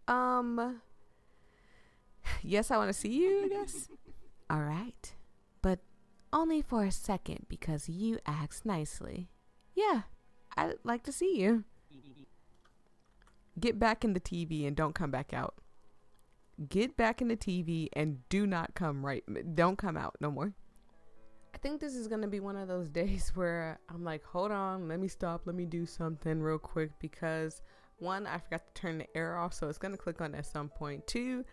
Um, yes, I want to see you, I guess. All right. But only for a second because you asked nicely. Yeah, I'd like to see you. Get back in the TV and don't come back out. Get back in the TV and do not come right. Don't come out no more. I think this is going to be one of those days where I'm like, hold on, let me stop. Let me do something real quick because one, I forgot to turn the air off. So it's going to click on at some point. Two,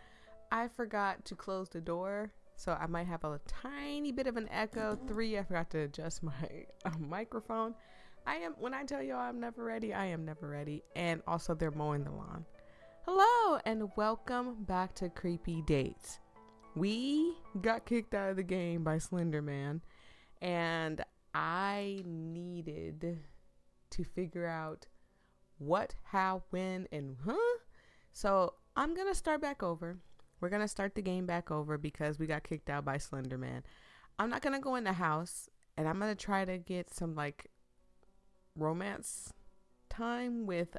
I forgot to close the door. So I might have a tiny bit of an echo. Three, I forgot to adjust my microphone. When I tell y'all I'm never ready, I am never ready. And also they're mowing the lawn. Hello and welcome back to Creepy Dates. We got kicked out of the game by Slender Man, and I needed to figure out what, how, when, and So I'm going to start back over. We're going to start the game back over because we got kicked out by Slender Man. I'm not going to go in the house, and I'm going to try to get some, like, romance time with,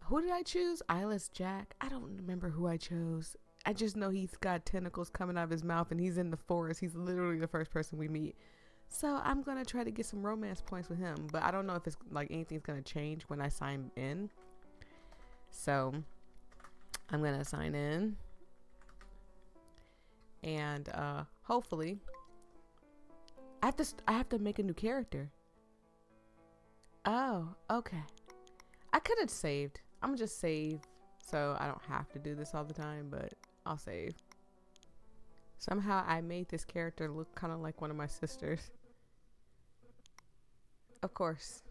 who did I choose? Eyeless Jack? I don't remember who I chose. I just know he's got tentacles coming out of his mouth and he's in the forest. He's literally the first person we meet. So I'm going to try to get some romance points with him. But I don't know if it's like anything's going to change when I sign in. So I'm going to sign in. And hopefully I have to make a new character. Oh, okay. I could have saved. I'm going to just save so I don't have to do this all the time, but I'll save. Somehow I made this character look kind of like one of my sisters. Of course.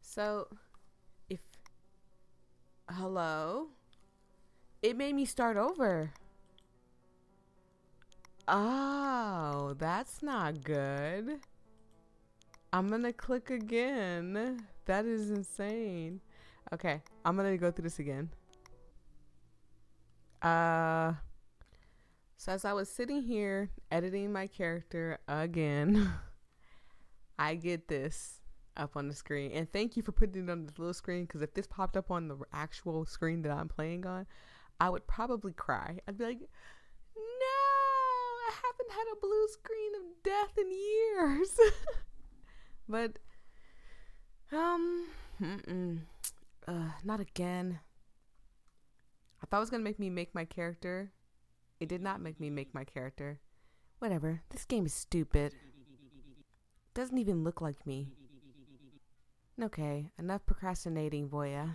So, hello? It made me start over. Oh, that's not good. I'm gonna click again. That is insane. Okay, I'm gonna go through this again. So as I was sitting here editing my character again, I get this up on the screen. And thank you for putting it on the little screen, because if this popped up on the actual screen that I'm playing on, I would probably cry. I'd be like, no, I haven't had a blue screen of death in years. But, not again. I thought it was going to make me make my character. It did not make me make my character. Whatever. This game is stupid. Doesn't even look like me. Okay, enough procrastinating, voyia.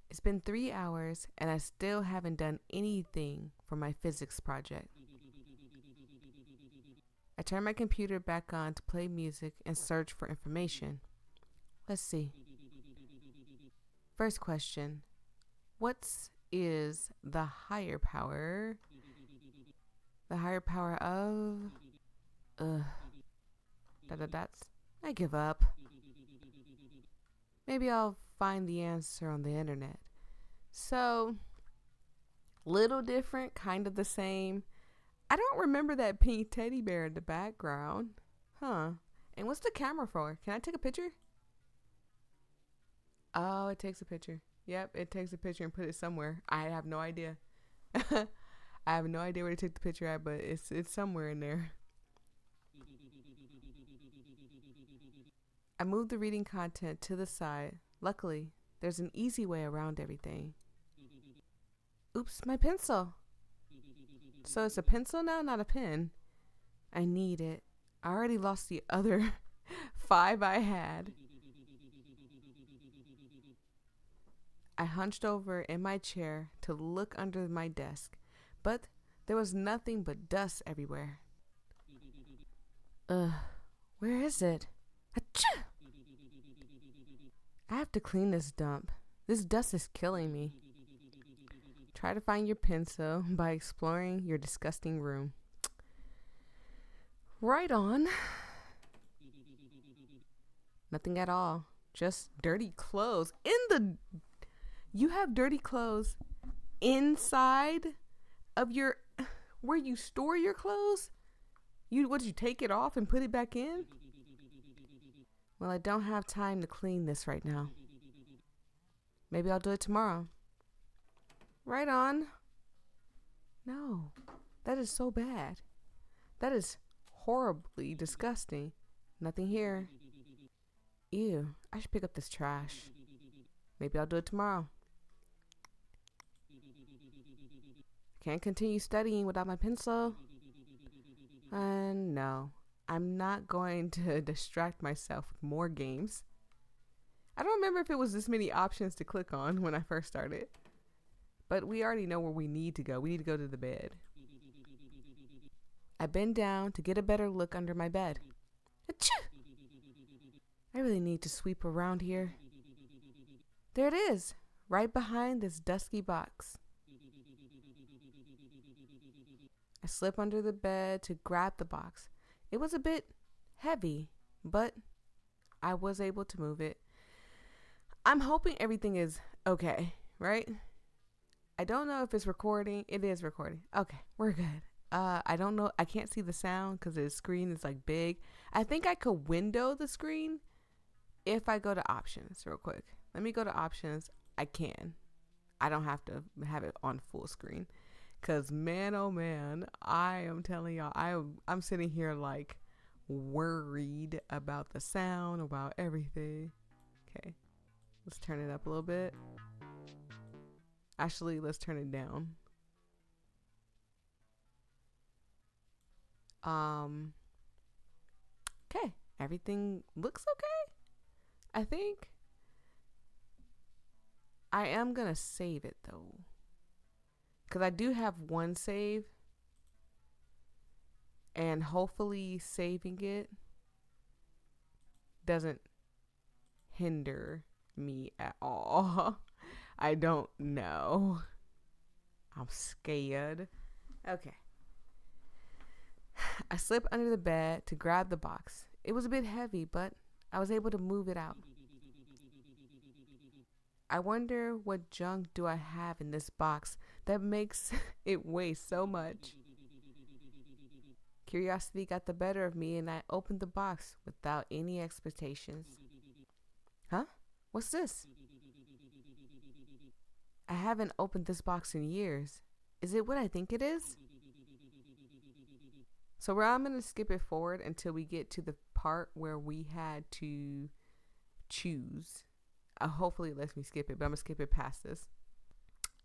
It's been 3 hours and I still haven't done anything for my physics project. I turn my computer back on to play music and search for information. Let's see. First question. What is the higher power? The higher power of... That's... I give up. Maybe I'll find the answer on the internet. So, little different, kind of the same. I don't remember that pink teddy bear in the background. Huh. And what's the camera for? Can I take a picture? Oh, it takes a picture. Yep, it takes a picture and put it somewhere. I have no idea. I have no idea where to take the picture at, but it's somewhere in there. I moved the reading content to the side. Luckily, there's an easy way around everything. Oops, my pencil. So it's a pencil now, not a pen. I need it. I already lost the other 5 I had. I hunched over in my chair to look under my desk, but there was nothing but dust everywhere. Where is it? Achoo! I have to clean this dump. This dust is killing me. Try to find your pencil by exploring your disgusting room. Right on. Nothing at all. Just dirty clothes. You have dirty clothes inside of your... Where you store your clothes? Did you take it off and put it back in? Well, I don't have time to clean this right now. Maybe I'll do it tomorrow. Right on. No, that is so bad. That is horribly disgusting. Nothing here. Ew, I should pick up this trash. Maybe I'll do it tomorrow. Can't continue studying without my pencil. And no, I'm not going to distract myself with more games. I don't remember if it was this many options to click on when I first started. But we already know where we need to go. We need to go to the bed. I bend down to get a better look under my bed. Achoo! I really need to sweep around here. There it is, right behind this dusky box. I slip under the bed to grab the box. It was a bit heavy, but I was able to move it. I'm hoping everything is okay, right? I don't know if it's recording. It is recording. Okay, we're good. I don't know. I can't see the sound because the screen is like big. I think I could window the screen if I go to options real quick. Let me go to options. I can. I don't have to have it on full screen. Because man, oh man, I am telling y'all, I'm sitting here like worried about the sound, about everything. Okay, let's turn it up a little bit. Actually, let's turn it down. Okay, everything looks okay. I think I am gonna save it though, because I do have one save, and hopefully saving it doesn't hinder me at all. I don't know. I'm scared. Okay. I slipped under the bed to grab the box. It was a bit heavy, but I was able to move it out. I wonder what junk do I have in this box that makes it weigh so much. Curiosity got the better of me and I opened the box without any expectations. Huh? What's this? I haven't opened this box in years. Is it what I think it is? So I'm going to skip it forward until we get to the part where we had to choose. Hopefully it lets me skip it, but I'm going to skip it past this.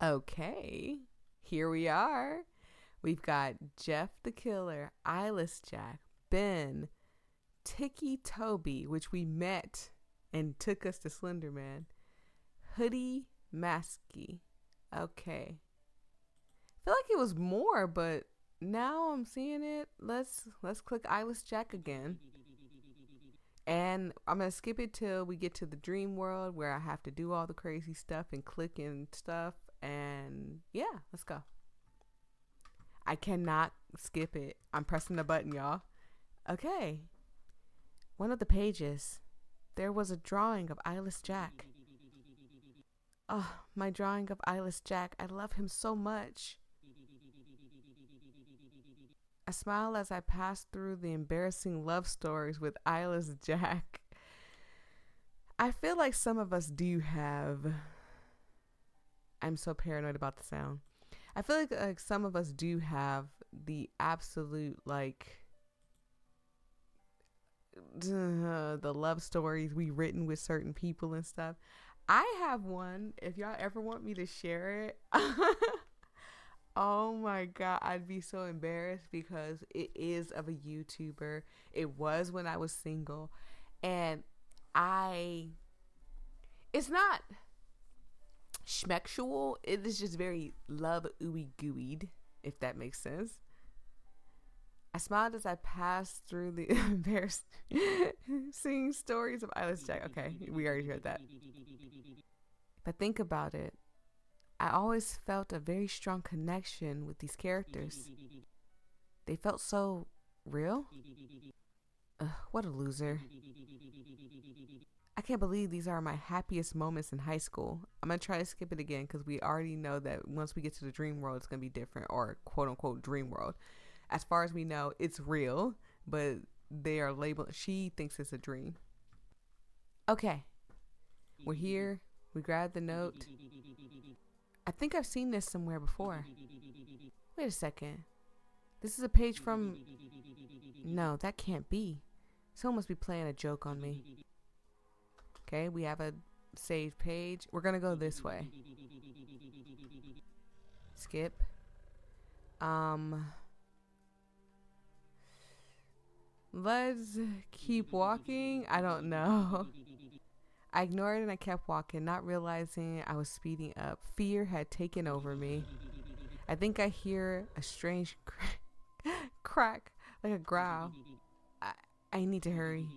Okay, here we are. We've got Jeff the Killer, Eyeless Jack, Ben, Tiki Toby, which we met and took us to Slender Man, Hoodie, Masky. Okay. I feel like it was more, but now I'm seeing it. Let's click Eyeless Jack again. And I'm going to skip it till we get to the dream world where I have to do all the crazy stuff and click and stuff. And yeah, let's go. I cannot skip it. I'm pressing the button, y'all. Okay. One of the pages, there was a drawing of Eyeless Jack. Oh, my drawing of Eyeless Jack. I love him so much. I smile as I pass through the embarrassing love stories with Eyeless Jack. I feel like some of us do have... I'm so paranoid about the sound. I feel like some of us do have the absolute, like... the love stories we written with certain people and stuff. I have one. If y'all ever want me to share it... Oh my God, I'd be so embarrassed because it is of a YouTuber. It was when I was single. And it's not schmexual. It is just very love ooey gooeyed, if that makes sense. I smiled as I passed through the embarrassing stories of Eyeless Jack. Okay, we already heard that. But think about it. I always felt a very strong connection with these characters. They felt so real. What a loser. I can't believe these are my happiest moments in high school. I'm going to try to skip it again because we already know that once we get to the dream world, it's going to be different, or quote unquote dream world. As far as we know, it's real, but they are labeled, she thinks it's a dream. Okay. We're here. We grab the note. I think I've seen this somewhere before. Wait a second. This is a page from... No, that can't be. Someone must be playing a joke on me. Okay, we have a saved page. We're gonna go this way. Skip. Let's keep walking. I don't know. I ignored it and I kept walking, not realizing I was speeding up. Fear had taken over me. I think I hear a strange crack, like a growl. I need to hurry.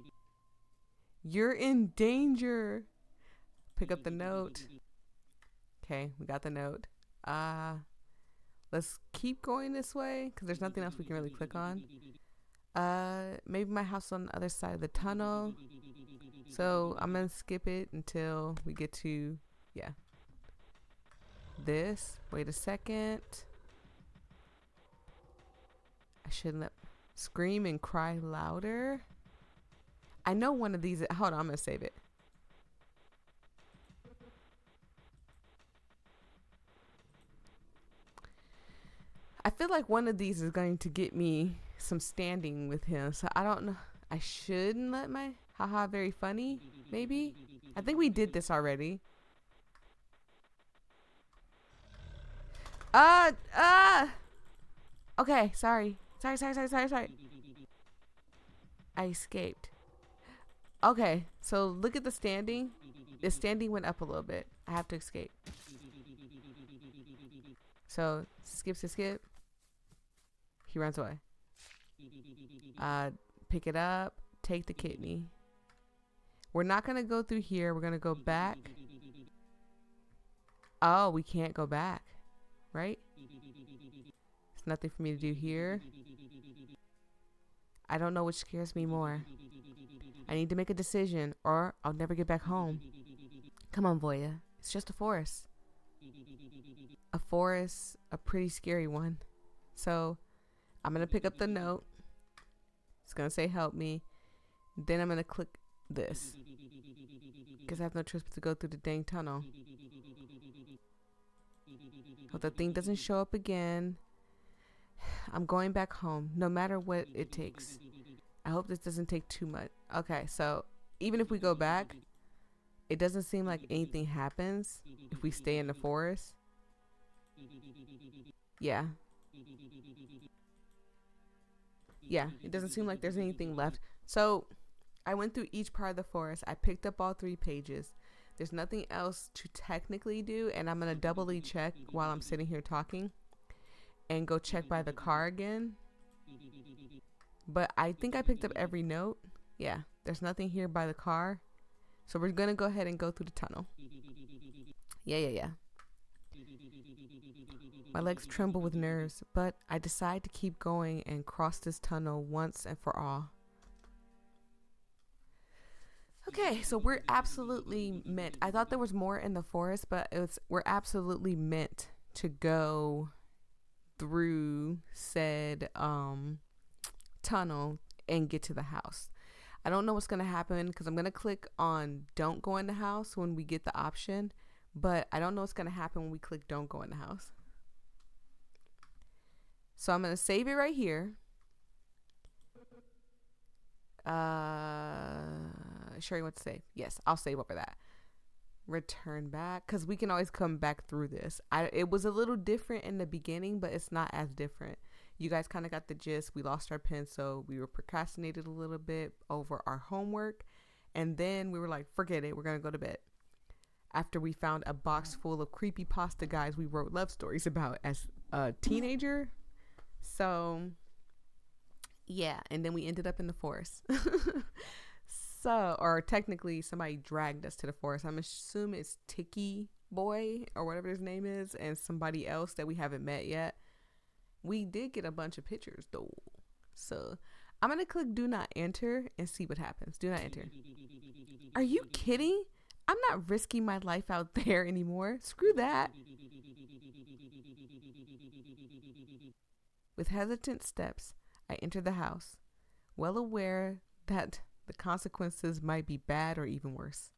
You're in danger. Pick up the note. Okay, we got the note. Let's keep going this way because there's nothing else we can really click on. Maybe my house on the other side of the tunnel. So I'm gonna skip it until we get to, yeah, this. Wait a second. I shouldn't scream and cry louder. I know one of these. Hold on, I'm gonna save it. I feel like one of these is going to get me some standing with him. So I don't know. I shouldn't let my haha very funny, maybe. I think we did this already. Okay, sorry. Sorry. I escaped. Okay, so look at the standing. The standing went up a little bit. I have to escape. So skip. He runs away. Pick it up. Take the kidney. We're not gonna go through here. We're gonna go back. Oh, we can't go back, right? There's nothing for me to do here. I don't know which scares me more. I need to make a decision or I'll never get back home. Come on, Voyia. It's just a forest. A forest, a pretty scary one. So I'm going to pick up the note. It's going to say help me. Then I'm going to click this. Because I have no choice but to go through the dang tunnel. Hope the thing doesn't show up again. I'm going back home, no matter what it takes. I hope this doesn't take too much. Okay, so even if we go back, it doesn't seem like anything happens if we stay in the forest. Yeah. Yeah, it doesn't seem like there's anything left. So I went through each part of the forest. I picked up all 3 pages. There's nothing else to technically do, and I'm going to doubly check while I'm sitting here talking and go check by the car again. But I think I picked up every note. Yeah, there's nothing here by the car. So we're going to go ahead and go through the tunnel. Yeah. My legs tremble with nerves, but I decide to keep going and cross this tunnel once and for all. Okay, so we're absolutely meant. I thought there was more in the forest, but we're absolutely meant to go through said tunnel and get to the house. I don't know what's going to happen because I'm going to click on don't go in the house when we get the option, but I don't know what's going to happen when we click don't go in the house. So I'm going to save it right here. Sure you want to save? Yes, I'll save over that. Return back, because we can always come back through this. It was a little different in the beginning, but it's not as different. You guys kind of got the gist. We lost our pen, so we were procrastinated a little bit over our homework, and then we were like, forget it, we're gonna go to bed. After we found a box full of creepypasta guys we wrote love stories about as a teenager. So yeah, and then we ended up in the forest. So, or technically somebody dragged us to the forest. I'm assuming it's Tiki Boy or whatever his name is, and somebody else that we haven't met yet. We did get a bunch of pictures though. So I'm going to click do not enter and see what happens. Do not enter. Are you kidding? I'm not risking my life out there anymore. Screw that. With hesitant steps, I enter the house, well aware that the consequences might be bad or even worse.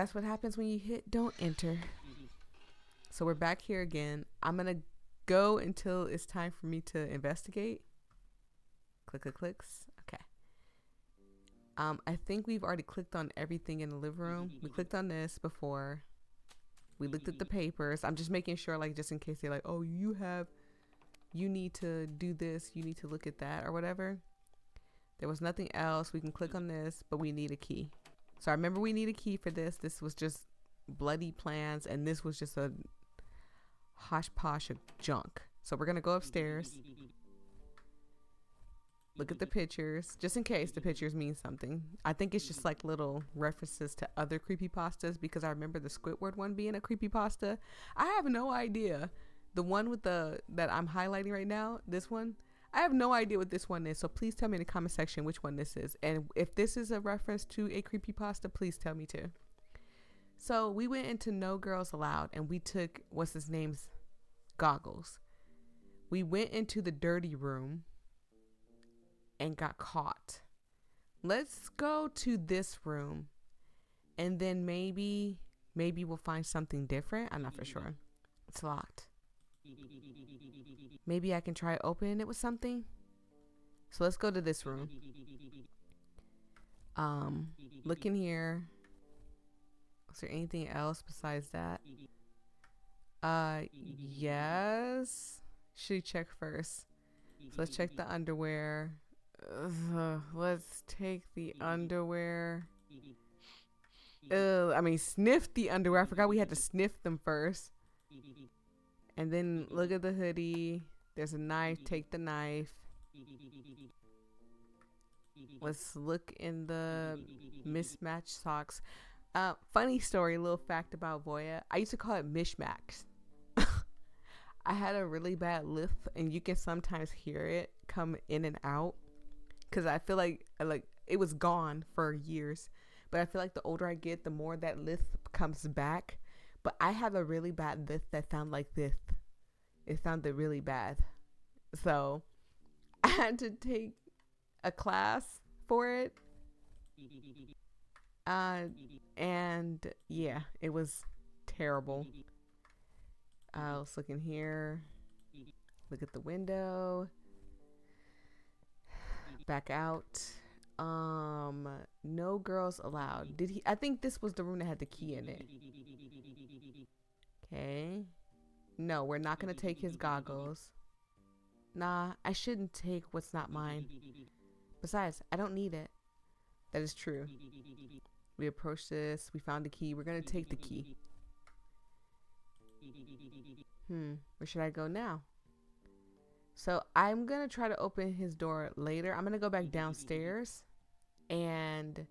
That's what happens when you hit don't enter. So we're back here again. I'm going to go until it's time for me to investigate. Clicks. Okay. I think we've already clicked on everything in the living room. We clicked on this before. We looked at the papers. I'm just making sure, like, just in case they're like, oh, you need to do this. You need to look at that or whatever. There was nothing else. We can click on this, but we need a key. So I remember we need a key for this. This was just bloody plans, and this was just a hosh-posh of junk. So we're going to go upstairs. Look at the pictures, just in case the pictures mean something. I think it's just like little references to other creepypastas, because I remember the Squidward one being a creepypasta. I have no idea. The one with that I'm highlighting right now, this one, I have no idea what this one is. So please tell me in the comment section which one this is. And if this is a reference to a creepypasta, please tell me too. So we went into No Girls Allowed, and we took, what's his name's goggles. We went into the dirty room and got caught. Let's go to this room, and then maybe we'll find something different. I'm not for sure. It's locked. Maybe I can try opening it with something. So let's go to this room. Look in here. Is there anything else besides that? Yes. Should we check first? So let's check the underwear. Let's take the underwear. Sniff the underwear. I forgot we had to sniff them first. And then look at the hoodie. There's a knife. Take the knife. Let's look in the mismatched socks. Funny story, little fact about Voyia. I used to call it mishmax. I had a really bad lisp, and you can sometimes hear it come in and out. Because I feel like it was gone for years. But I feel like the older I get, the more that lisp comes back. But I have a really bad lisp that sounds like this. It sounded really bad. So I had to take a class for it. And yeah, it was terrible. Let's look in here. Look at the window. Back out. No Girls Allowed. I think this was the room that had the key in it. Okay. No, we're not gonna take his goggles. Nah, I shouldn't take what's not mine. Besides, I don't need it. That is true. We approached this. We found the key. We're gonna take the key. Where should I go now? So I'm gonna try to open his door later. I'm gonna go back downstairs, and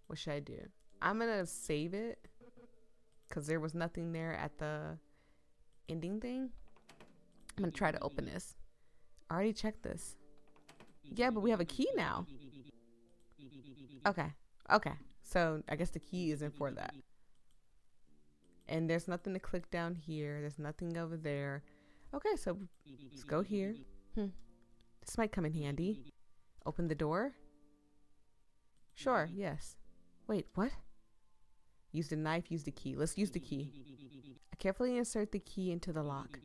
what should I do? I'm gonna save it because there was nothing there at the ending thing. I'm gonna try to open this. I already checked this. Yeah, but we have a key now. Okay. So I guess the key isn't for that. And there's nothing to click down here. There's nothing over there. Okay, so let's go here. This might come in handy. Open the door. Sure, yes. Wait, what? Use the knife, use the key. Let's use the key. I carefully insert the key into the lock.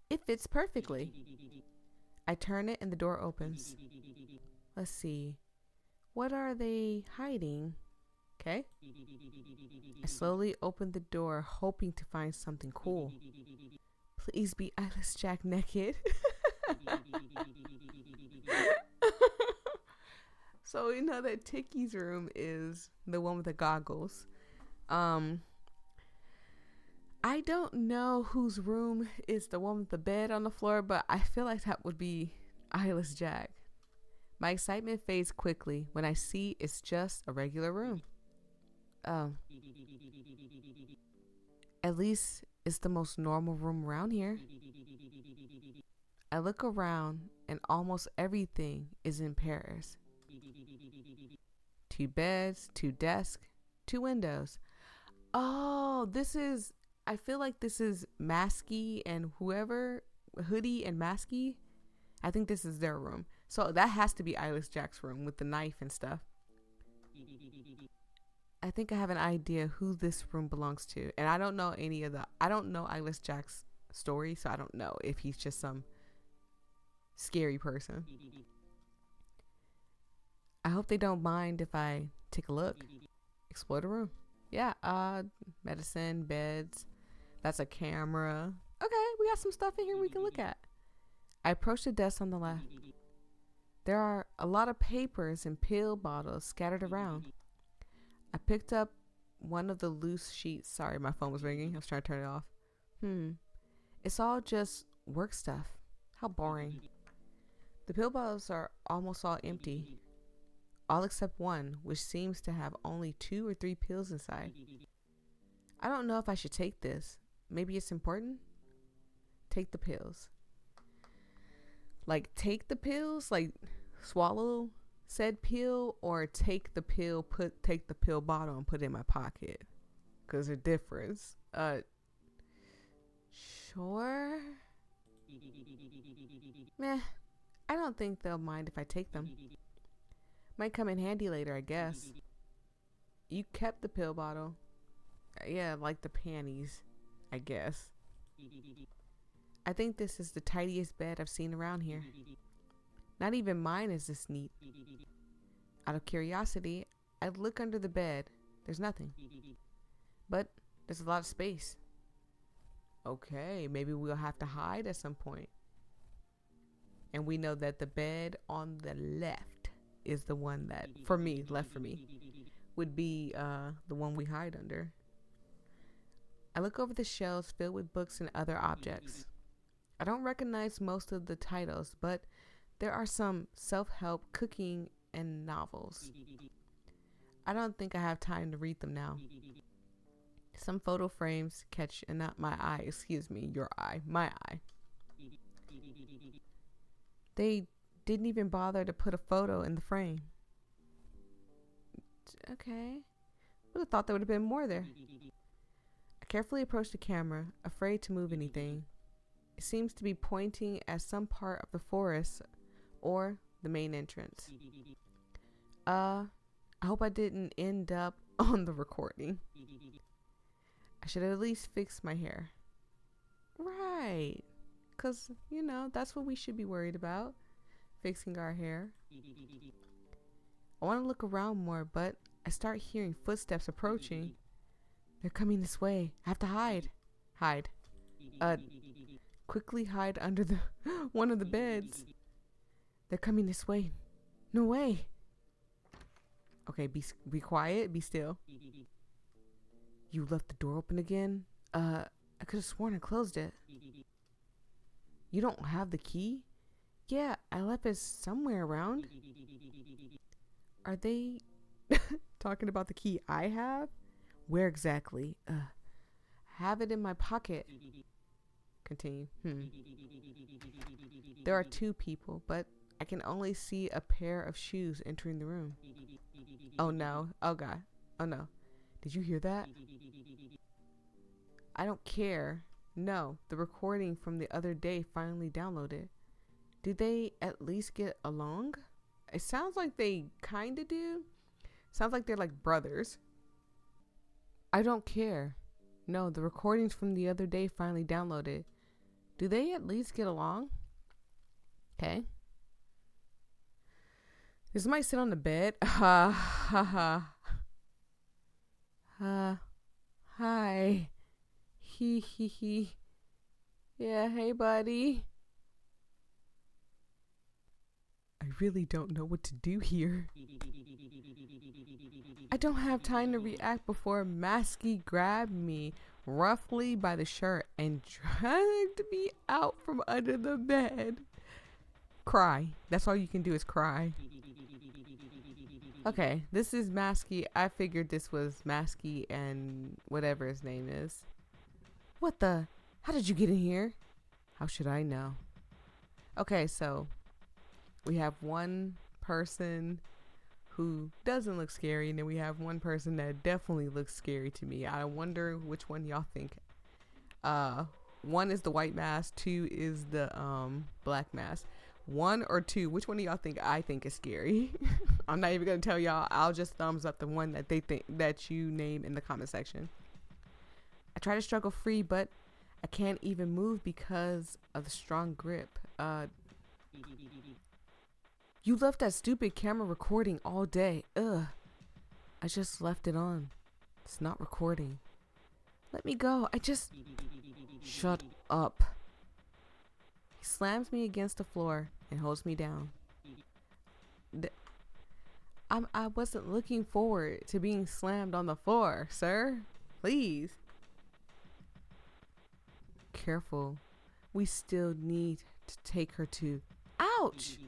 It fits perfectly. I turn it and the door opens. Let's see. What are they hiding? Okay. I slowly open the door, hoping to find something cool. Please be Eyeless Jack naked. So we know that Tiki's room is the one with the goggles. I don't know whose room is the one with the bed on the floor, but I feel like that would be Eyeless Jack. My excitement fades quickly when I see it's just a regular room. Oh. At least it's the most normal room around here. I look around and almost everything is in pairs. 2 beds, 2 desks, 2 windows. Oh, I feel like this is Masky and whoever, Hoodie and Masky. I think this is their room. So that has to be Eyeless Jack's room with the knife and stuff. I think I have an idea who this room belongs to. And I don't know I don't know Eyeless Jack's story, so I don't know if he's just some scary person. I hope they don't mind if I take a look. Explore the room. Yeah, medicine, beds. That's a camera. Okay, we got some stuff in here we can look at. I approached the desk on the left. There are a lot of papers and pill bottles scattered around. I picked up one of the loose sheets. Sorry, my phone was ringing. I was trying to turn it off. It's all just work stuff. How boring. The pill bottles are almost all empty. All except one, which seems to have only 2 or 3 pills inside. I don't know if I should take this. Maybe it's important? Take the pills. Like, take the pills? Like, swallow said pill? Or take the pill, take the pill bottle and put it in my pocket? Because there's a difference. Sure? Meh. I don't think they'll mind if I take them. Might come in handy later, I guess. You kept the pill bottle. Yeah, like the panties, I guess. I think this is the tidiest bed I've seen around here. Not even mine is this neat. Out of curiosity, I look under the bed. There's nothing. But there's a lot of space. Okay, maybe we'll have to hide at some point. And we know that the bed on the left is the one that, for me, left for me, would be the one we hide under. I look over the shelves filled with books and other objects. I don't recognize most of the titles, but there are some self-help, cooking, and novels. I don't think I have time to read them now. Some photo frames catch, and not my eye, excuse me, your eye, my eye. They didn't even bother to put a photo in the frame. Okay. Would have thought there would have been more there. I carefully approached the camera, afraid to move anything. It seems to be pointing at some part of the forest or the main entrance. I hope I didn't end up on the recording. I should have at least fixed my hair. Right. 'Cause, you know, that's what we should be worried about. Fixing our hair. I want to look around more, but I start hearing footsteps approaching. They're coming this way. I have to hide. Hide. Quickly hide under the one of the beds. They're coming this way. No way. Okay, be quiet. Be still. You left the door open again? I could have sworn I closed it. You don't have the key? Yeah, I left it somewhere around. Are they talking about the key I have? Where exactly? Have it in my pocket. Continue. There are 2 people, but I can only see a pair of shoes entering the room. Oh no. Oh God. Oh no. Did you hear that? I don't care. No, the recording from the other day finally downloaded. Do they at least get along? It sounds like they kind of do. Sounds like they're like brothers. I don't care. No, the recordings from the other day finally downloaded. Do they at least get along? Okay. Does somebody sit on the bed? Ha ha ha. Hi. He. Yeah, hey buddy. I really don't know what to do here. I don't have time to react before Masky grabbed me roughly by the shirt and dragged me out from under the bed. Cry. That's all you can do is cry. Okay, this is Masky. I figured this was Masky and whatever his name is. What the? How did you get in here? How should I know? Okay, so we have one person who doesn't look scary, and then we have one person that definitely looks scary to me. I wonder which one y'all think. 1 is the white mask, 2 is the black mask. 1 or 2? Which one do y'all think I think is scary? I'm not even gonna tell y'all. I'll just thumbs up the one that they think that you name in the comment section. I try to struggle free, but I can't even move because of the strong grip. You left that stupid camera recording all day. Ugh. I just left it on. It's not recording. Let me go. Shut up. He slams me against the floor and holds me down. I wasn't looking forward to being slammed on the floor, sir. Please. Careful. We still need to take her to... Ouch!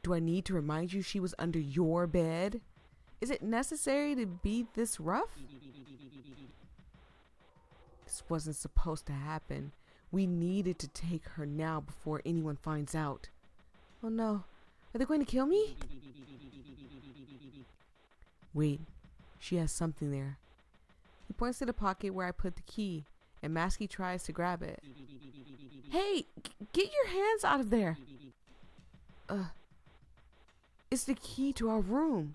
Do I need to remind you she was under your bed? Is it necessary to be this rough? This wasn't supposed to happen. We needed to take her now before anyone finds out. Oh no. Are they going to kill me? Wait. She has something there. He points to the pocket where I put the key, and Masky tries to grab it. Hey! Get your hands out of there! It's the key to our room.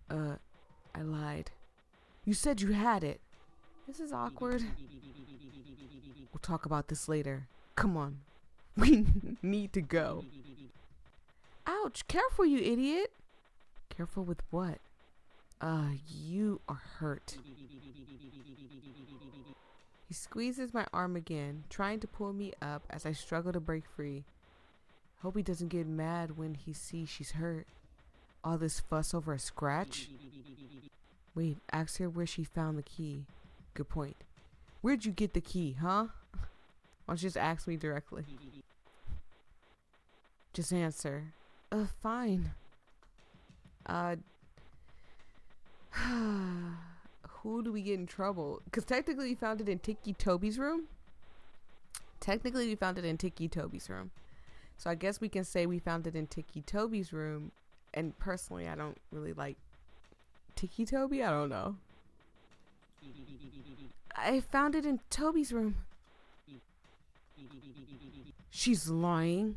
I lied. You said you had it. This is awkward. We'll talk about this later. Come on. We need to go. Ouch. Careful, you idiot. Careful with what? You are hurt. He squeezes my arm again, trying to pull me up as I struggle to break free. Hope he doesn't get mad when he sees she's hurt. All this fuss over a scratch? Wait, ask her where she found the key. Good point. Where'd you get the key, huh? Why don't you just ask me directly? Just answer. Fine. Who do we get in trouble? Because technically we found it in Toby's room. So I guess we can say we found it in Toby's room. And personally, I don't really like Toby. I don't know. I found it in Toby's room. She's lying.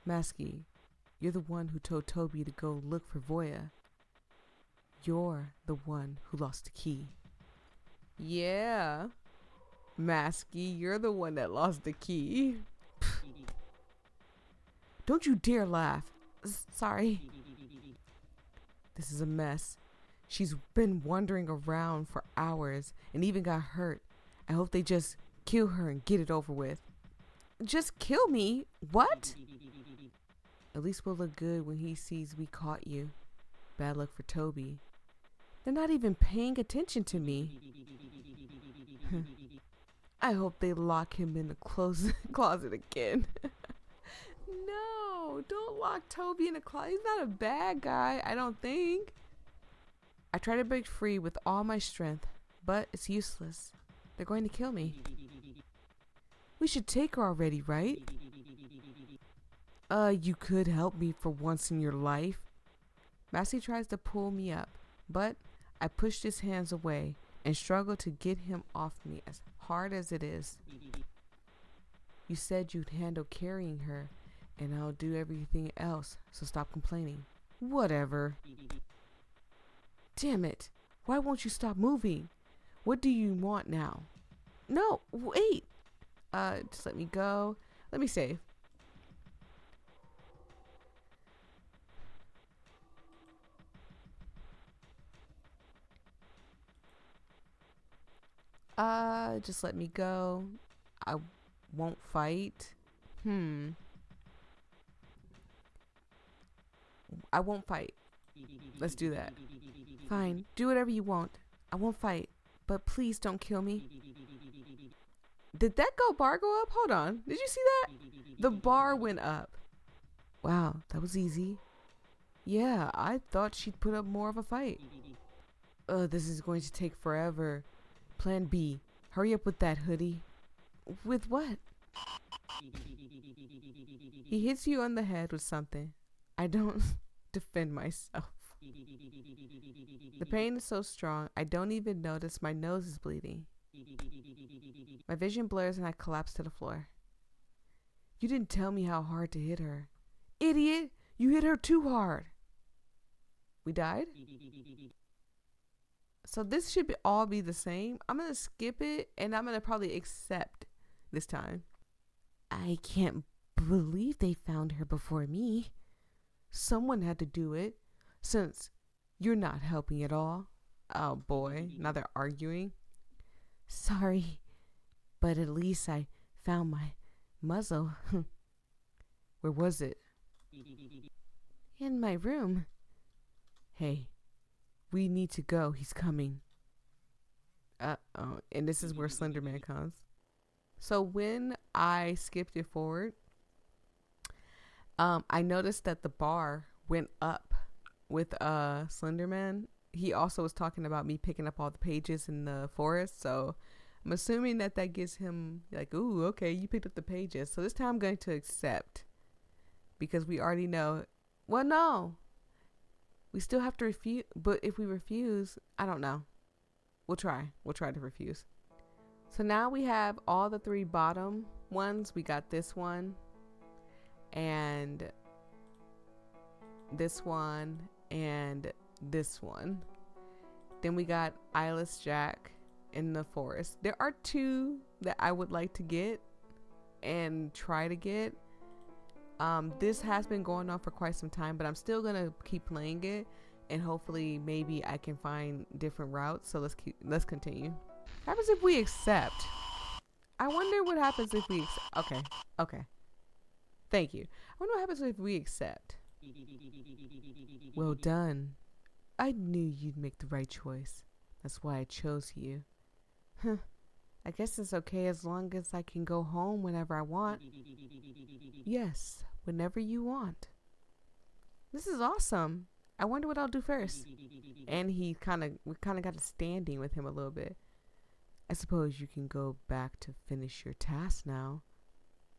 Masky, you're the one who told Toby to go look for Voyia. You're the one who lost the key. Yeah. Masky, you're the one that lost the key. Don't you dare laugh. Sorry. This is a mess. She's been wandering around for hours and even got hurt. I hope they just kill her and get it over with. Just kill me? What? At least we'll look good when he sees we caught you. Bad luck for Toby. They're not even paying attention to me. I hope they lock him in the closet again. No, don't lock Toby in a closet. He's not a bad guy, I don't think. I try to break free with all my strength, but it's useless. They're going to kill me. We should take her already, right? You could help me for once in your life. Masky tries to pull me up, but I pushed his hands away and struggle to get him off me as hard as it is. You said you'd handle carrying her, and I'll do everything else, so stop complaining. Whatever. Damn it. Why won't you stop moving? What do you want now? No, wait. Just let me go. Let me save. Just let me go. I won't fight. I won't fight. Let's do that. Fine. Do whatever you want. I won't fight. But please don't kill me. Did that bar go up? Hold on. Did you see that? The bar went up. Wow, that was easy. Yeah, I thought she'd put up more of a fight. This is going to take forever. Plan B. Hurry up with that, Hoodie. With what? He hits you on the head with something. I don't defend myself. The pain is so strong, I don't even notice my nose is bleeding. My vision blurs and I collapse to the floor. You didn't tell me how hard to hit her. Idiot! You hit her too hard. We died? So this should all be the same. I'm going to skip it and I'm going to probably accept this time. I can't believe they found her before me. Someone had to do it since you're not helping at all. Oh boy, now they're arguing. Sorry, but at least I found my muzzle. Where was it? In my room. Hey, we need to go. He's coming. Uh-oh. And this is where Slender Man comes. So when I skipped it forward, I noticed that the bar went up with Slender Man. He also was talking about me picking up all the pages in the forest. So I'm assuming that gives him like, ooh, okay, you picked up the pages. So this time I'm going to accept. Because we already know. Well, no. We still have to refuse. But if we refuse, I don't know. We'll try. We'll try to refuse. So now we have all the 3 bottom ones. We got this one. And this one. And this one. Then we got Eyeless Jack in the forest. There are 2 that I would like to get. And try to get. This has been going on for quite some time, but I'm still gonna keep playing it, and hopefully maybe I can find different routes. So let's continue. What happens if we accept? I wonder what happens if we okay. Thank you. I wonder what happens if we accept. Well done. I knew you'd make the right choice. That's why I chose you. Huh. I guess it's okay as long as I can go home whenever I want. Yes, whenever you want. This is awesome. I wonder what I'll do first. And we kind of got a standing with him a little bit. I suppose you can go back to finish your task now.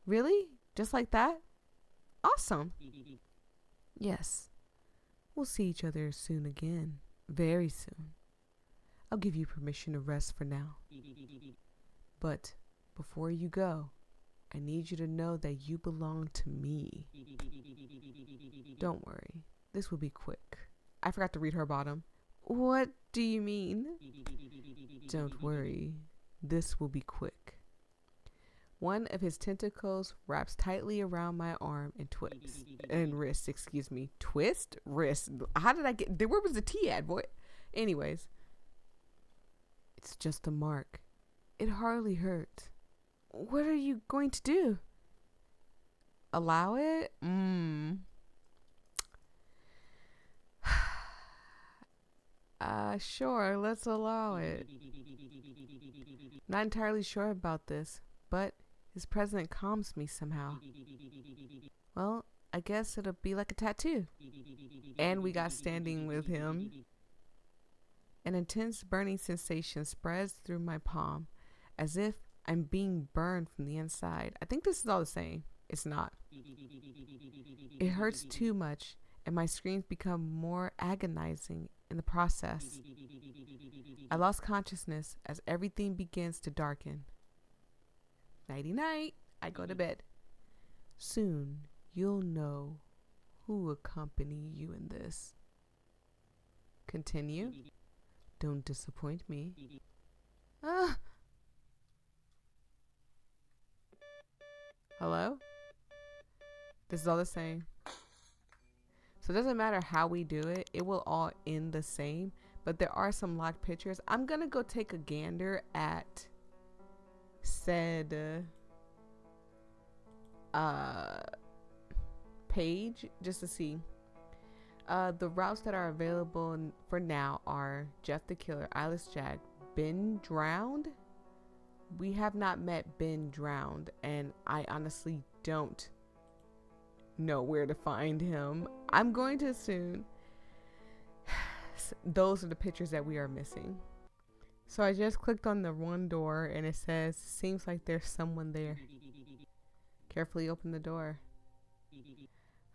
Really? Just like that? Awesome. Yes. We'll see each other soon again. Very soon. I'll give you permission to rest for now. But before you go, I need you to know that you belong to me. Don't worry. This will be quick. I forgot to read her bottom. What do you mean? Don't worry. This will be quick. One of his tentacles wraps tightly around my arm and wrist. Excuse me. Twist? Wrist. How did I get there? Where was the T at, boy? Anyways. It's just a mark. It hardly hurts. What are you going to do? Allow it? Sure, let's allow it. Not entirely sure about this, but his presence calms me somehow. Well, I guess it'll be like a tattoo. And we got standing with him. An intense burning sensation spreads through my palm, as if I'm being burned from the inside. I think this is all the same. It's not. It hurts too much, and my screams become more agonizing in the process. I lost consciousness as everything begins to darken. Nighty-night. I go to bed. Soon, you'll know who accompanied you in this. Continue. Don't disappoint me. Hello? This is all the same. So it doesn't matter how we do it. It will all end the same. But there are some locked pictures. I'm going to go take a gander at said page just to see. The routes that are available for now are Jeff the Killer, Eyeless Jack, Ben Drowned. We have not met Ben Drowned, and I honestly don't know where to find him. I'm going to assume those are the pictures that we are missing. So I just clicked on the one door, and it says, seems like there's someone there. Carefully open the door.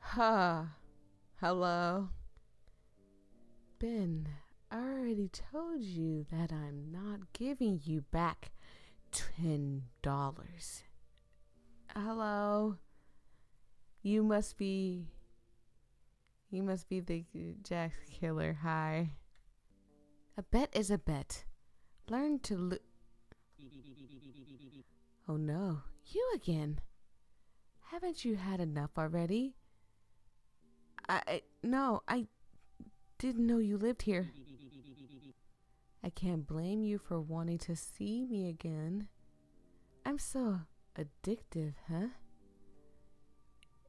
Hello. Ben, I already told you that I'm not giving you back $10. Hello. You must be the Jack killer. Hi. A bet is a bet. Learn to Oh no, you again. Haven't you had enough already? No, I didn't know you lived here. I can't blame you for wanting to see me again. I'm so addictive, huh?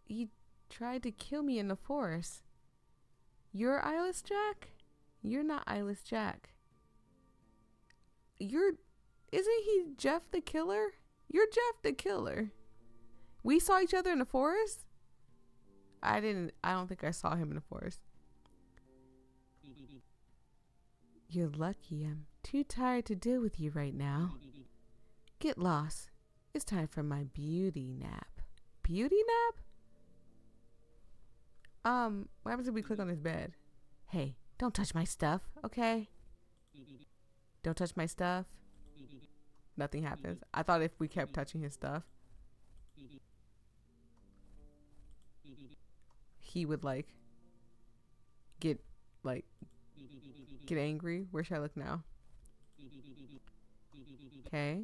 You tried to kill me in the forest. You're Eyeless Jack? You're not Eyeless Jack. Isn't he Jeff the Killer? You're Jeff the Killer. We saw each other in the forest? I don't think I saw him in the forest. You're lucky I'm too tired to deal with you right now. Get lost. It's time for my beauty nap. Beauty nap? What happens if we click on his bed? Hey, don't touch my stuff, okay? Don't touch my stuff. Nothing happens. I thought if we kept touching his stuff, he would get angry. Where should I look now? Okay.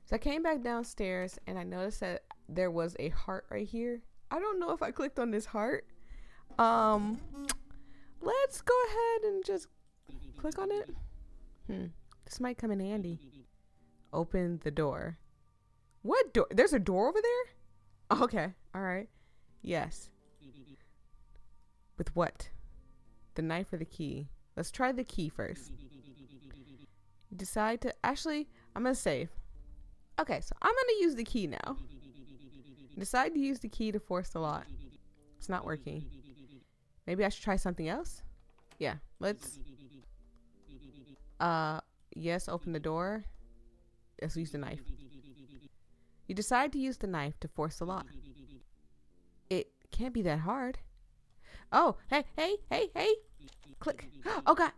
So I came back downstairs and I noticed that there was a heart right here. I don't know if I clicked on this heart. Let's go ahead and just click on it. This might come in handy. Open the door. What door? There's a door over there? Okay. All right. Yes. With what? The knife or the key? Let's try the key first. Decide to... Actually, I'm going to save. Okay, so I'm going to use the key now. Decide to use the key to force the lock. It's not working. Maybe I should try something else? Yeah, let's... Yes, open the door. Let's use the knife. You decide to use the knife to force the lock. It can't be that hard. Oh, hey. Click. Oh, God.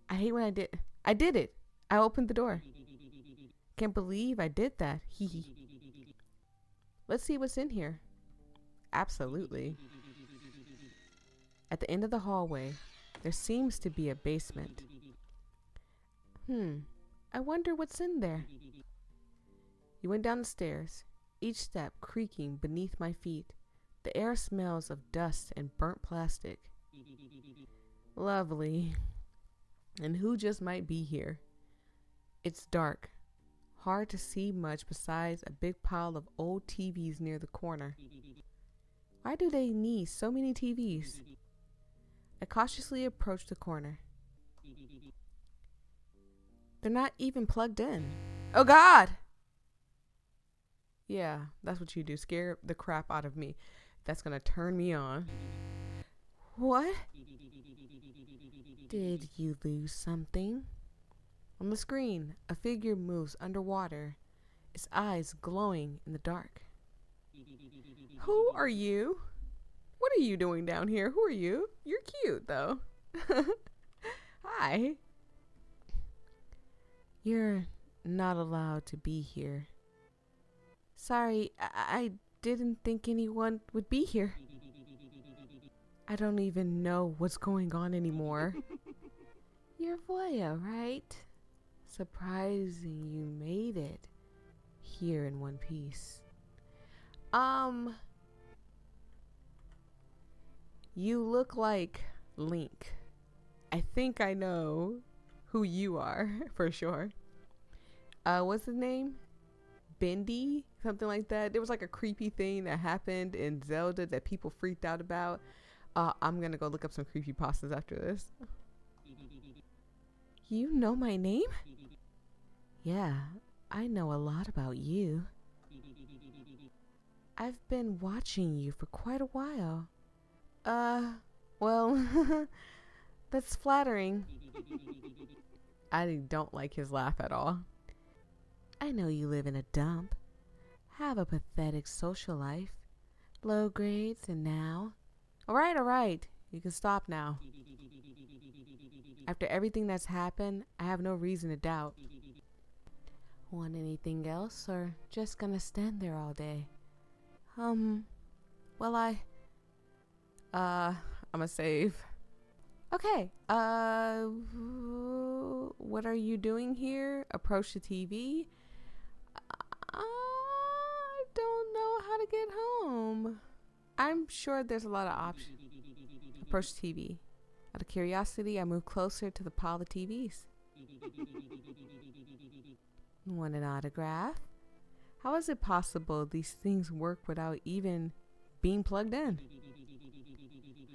I hate when I did it. I opened the door. Can't believe I did that. Hee. Let's see what's in here. Absolutely. At the end of the hallway, there seems to be a basement. I wonder what's in there. You went down the stairs, each step creaking beneath my feet. The air smells of dust and burnt plastic. Lovely. And who just might be here? It's dark. Hard to see much besides a big pile of old TVs near the corner. Why do they need so many TVs? I cautiously approach the corner. They're not even plugged in. Oh, God! Yeah, that's what you do. Scare the crap out of me. That's gonna turn me on. What? Did you lose something? On the screen, a figure moves underwater, its eyes glowing in the dark. Who are you? What are you doing down here? Who are you? You're cute, though. Hi. You're not allowed to be here. Sorry, I didn't think anyone would be here. I don't even know what's going on anymore. You're Voyia, right? Surprising you made it here in one piece. You look like Link. I think I know who you are for sure. What's his name? Bendy? Something like that. There was like a creepy thing that happened in Zelda that people freaked out about. I'm gonna go look up some creepypastas after this. You know my name? Yeah, I know a lot about you. I've been watching you for quite a while. Well, that's flattering. I don't like his laugh at all. I know you live in a dump, have a pathetic social life, low grades, and now... All right, you can stop now. After everything that's happened, I have no reason to doubt. Want anything else or just gonna stand there all day? Well, I'ma save. Okay, what are you doing here? Approach the TV. I don't know how to get home. I'm sure there's a lot of options. Approach the TV. Out of curiosity, I move closer to the pile of TVs. Want an autograph? How is it possible these things work without even being plugged in?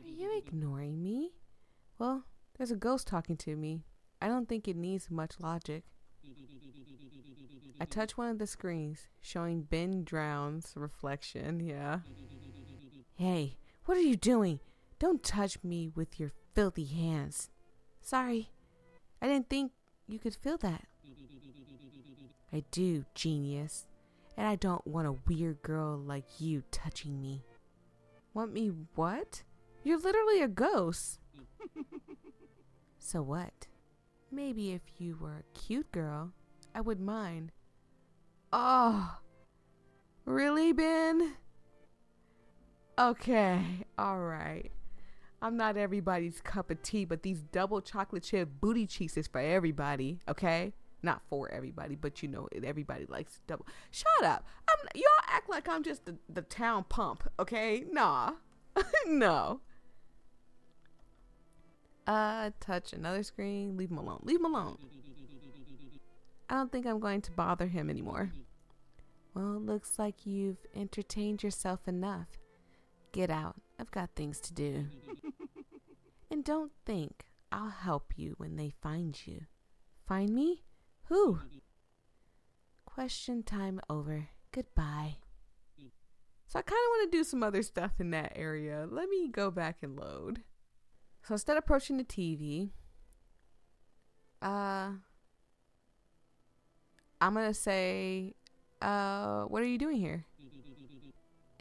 Are you ignoring me? Well, there's a ghost talking to me. I don't think it needs much logic. I touch one of the screens, showing Ben Drown's reflection, yeah. Hey, what are you doing? Don't touch me with your filthy hands. Sorry, I didn't think you could feel that. I do, genius. And I don't want a weird girl like you touching me. Want me what? You're literally a ghost. So what? Maybe if you were a cute girl, I would mind. Oh, really, Ben? Okay, alright. I'm not everybody's cup of tea, but these double chocolate chip booty cheeks is for everybody, okay? Not for everybody, but you know, everybody likes double. Shut up. Y'all act like I'm just the town pump, okay? Nah. No. Touch another screen. Leave him alone. Leave him alone. I don't think I'm going to bother him anymore. Well, looks like you've entertained yourself enough. Get out. I've got things to do. And don't think I'll help you when they find you. Find me? Who? Question time over. Goodbye. So I kind of want to do some other stuff in that area. Let me go back and load. So instead of approaching the TV, I'm going to say, what are you doing here?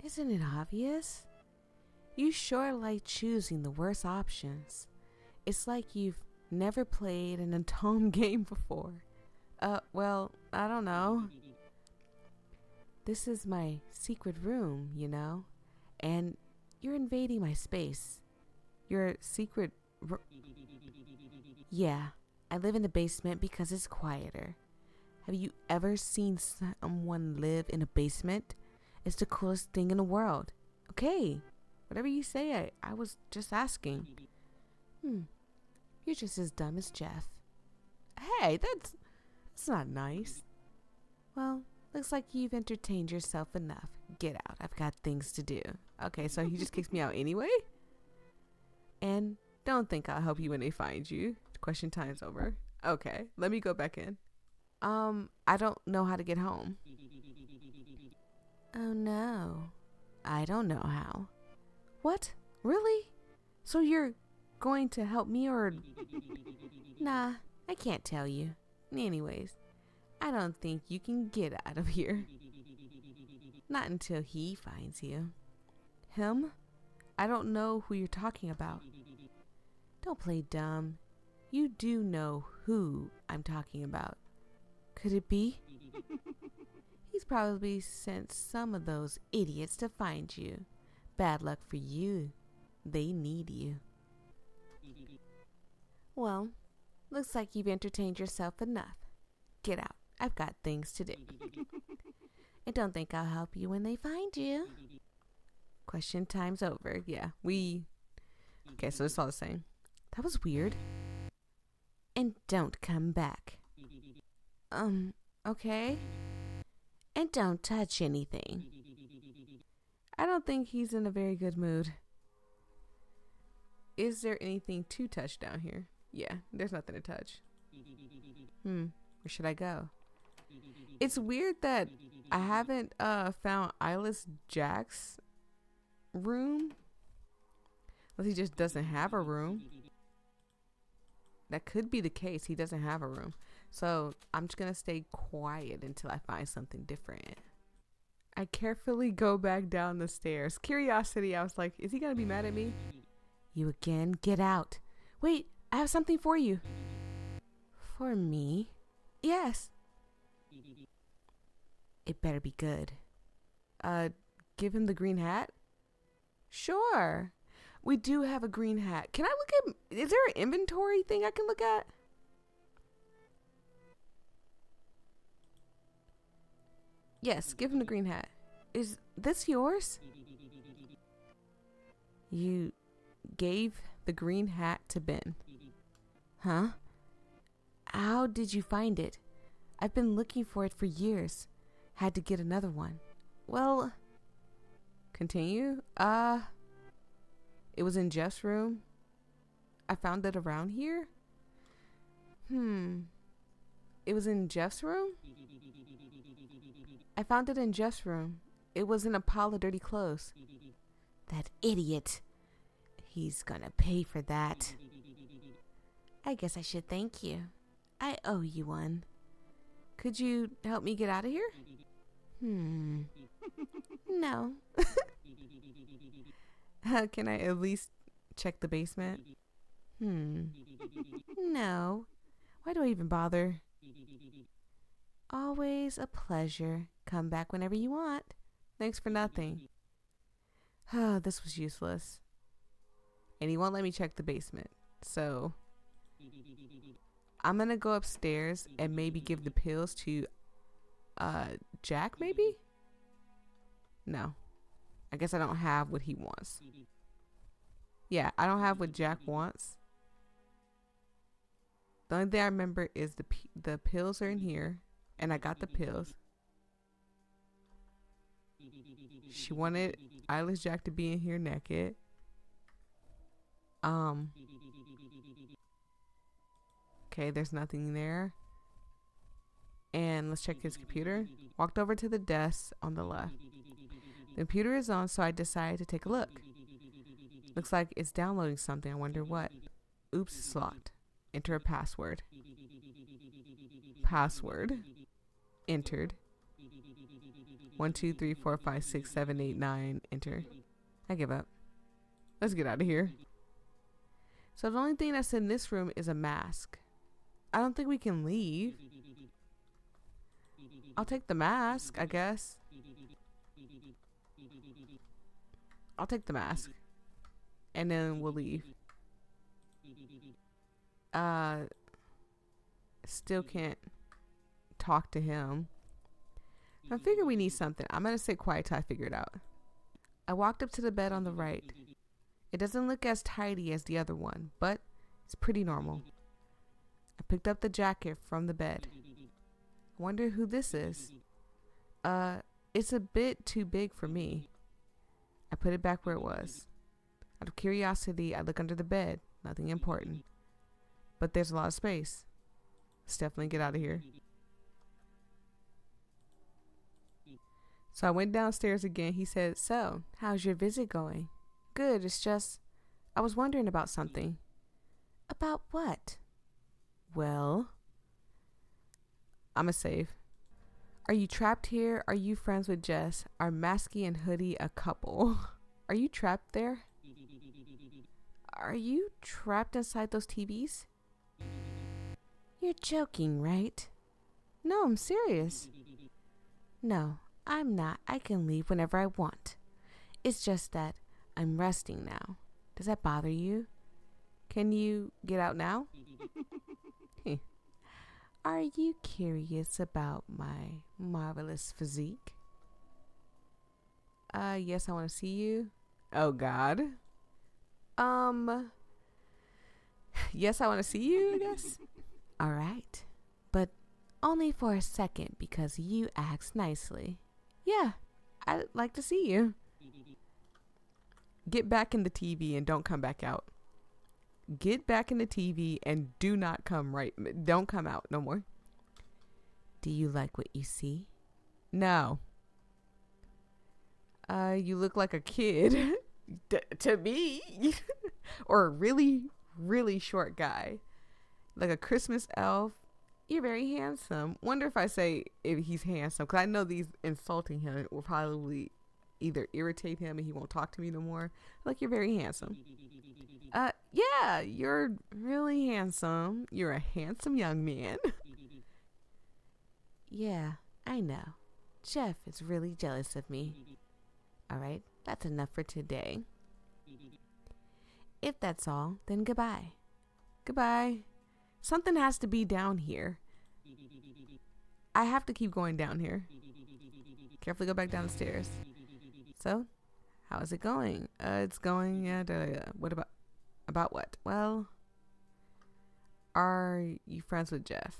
Isn't it obvious? You sure like choosing the worst options. It's like you've never played an atone game before. Well, I don't know. This is my secret room, you know? And you're invading my space. Your secret Yeah, I live in the basement because it's quieter. Have you ever seen someone live in a basement? It's the coolest thing in the world. Okay, whatever you say, I was just asking. You're just as dumb as Jeff. Hey, that's not nice. Well, looks like you've entertained yourself enough. Get out, I've got things to do. Okay, so he just kicks me out anyway? And don't think I'll help you when they find you. Question time's over. Okay, let me go back in. I don't know how to get home. Oh no, I don't know how. What? Really? So you're going to help me or... Nah, I can't tell you. Anyways, I don't think you can get out of here. Not until he finds you. Him? I don't know who you're talking about. Don't play dumb. You do know who I'm talking about. Could it be? He's probably sent some of those idiots to find you. Bad luck for you. They need you. Well, looks like you've entertained yourself enough. Get out. I've got things to do. And don't think I'll help you when they find you. Question time's over. Yeah, Okay, so it's all the same. That was weird. And don't come back. Okay. And don't touch anything. I don't think he's in a very good mood. Is there anything to touch down here? Yeah, there's nothing to touch. Where should I go? It's weird that I haven't found Eyeless Jack's room. Unless he just doesn't have a room. That could be the case. He doesn't have a room. So I'm just going to stay quiet until I find something different. I carefully go back down the stairs. Curiosity, I was like, is he going to be mad at me? You again? Get out. Wait, I have something for you. For me? Yes. It better be good. Give him the green hat? Sure. We do have a green hat. Can I look at... Is there an inventory thing I can look at? Yes, give him the green hat. Is this yours? You gave the green hat to Ben. Huh? How did you find it? I've been looking for it for years. Had to get another one. Well, continue. It was in Jeff's room. I found it around here. It was in Jeff's room? I found it in Jeff's room. It was in a pile of dirty clothes. That idiot. He's gonna pay for that. I guess I should thank you. I owe you one. Could you help me get out of here? No. Can I at least check the basement? No. Why do I even bother? Always a pleasure. Come back whenever you want. Thanks for nothing. This was useless. And he won't let me check the basement. So I'm gonna go upstairs and maybe give the pills to Jack, maybe? No. I guess I don't have what he wants. Yeah, I don't have what Jack wants. The only thing I remember is the pills are in here, and I got the pills. She wanted Eyeless Jack to be in here naked. Okay, there's nothing there. And let's check his computer. Walked over to the desk on the left. The computer is on, so I decided to take a look. Looks like it's downloading something. I wonder what. Oops, it's locked. Enter a password. Password. Entered. 1, 2, 3, 4, 5, 6, 7, 8, 9. Enter. I give up. Let's get out of here. So the only thing that's in this room is a mask. I don't think we can leave. I'll take the mask, I guess. I'll take the mask. And then we'll leave. Still can't talk to him. I figure we need something. I'm gonna sit quiet till I figure it out. I walked up to the bed on the right. It doesn't look as tidy as the other one, but it's pretty normal. I picked up the jacket from the bed. I wonder who this is. It's a bit too big for me. I put it back where it was. Out of curiosity, I look under the bed. Nothing important. But there's a lot of space. Let's definitely get out of here. So I went downstairs again. He said, "So, how's your visit going?" "Good, it's just, I was wondering about something." "About what?" "Well, I'm a save. Are you trapped here? Are you friends with Jess? Are Masky and Hoodie a couple? Are you trapped there? Are you trapped inside those TVs?" "You're joking, right?" "No, I'm serious." "No, I'm not. I can leave whenever I want. It's just that I'm resting now. Does that bother you? Can you get out now?" "Are you curious about my marvelous physique?" Yes, I want to see you." "Oh, God." Yes, I want to see you, I guess." "All right. But only for a second because you asked nicely." "Yeah, I'd like to see you." Get back in the TV and don't come back out. Get back in the TV and don't come out no more. "Do you like what you see?" "No." You look like a kid." To me." Or a really, really short guy. Like a Christmas elf. "You're very handsome." Wonder if I say if he's handsome, because I know these insulting him will probably either irritate him and he won't talk to me no more. Like, "You're very handsome." Yeah, you're really handsome. You're a handsome young man." "Yeah, I know. Jeff is really jealous of me. Alright, that's enough for today. If that's all, then goodbye. Goodbye. Something has to be down here. I have to keep going down here. Carefully go back down the stairs. So, how is it going? It's going, what about what? Well, are you friends with Jeff?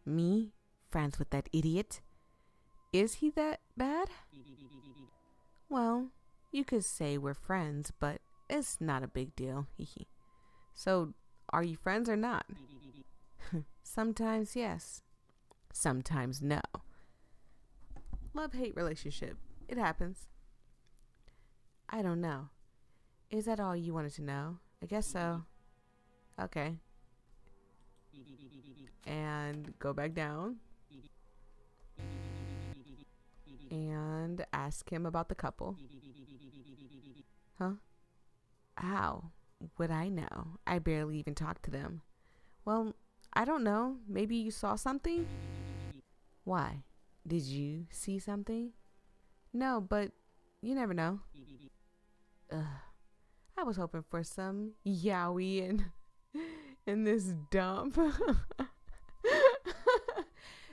Me? Friends with that idiot? Is he that bad? Well, you could say we're friends, but it's not a big deal. So, are you friends or not? Sometimes yes. Sometimes no. Love-hate relationship. It happens. I don't know. Is that all you wanted to know? I guess so. Okay. And go back down. And ask him about the couple. Huh? How would I know? I barely even talked to them. Well, I don't know. Maybe you saw something? Why? Did you see something? No, but you never know. Ugh. I was hoping for some yaoi in this dump.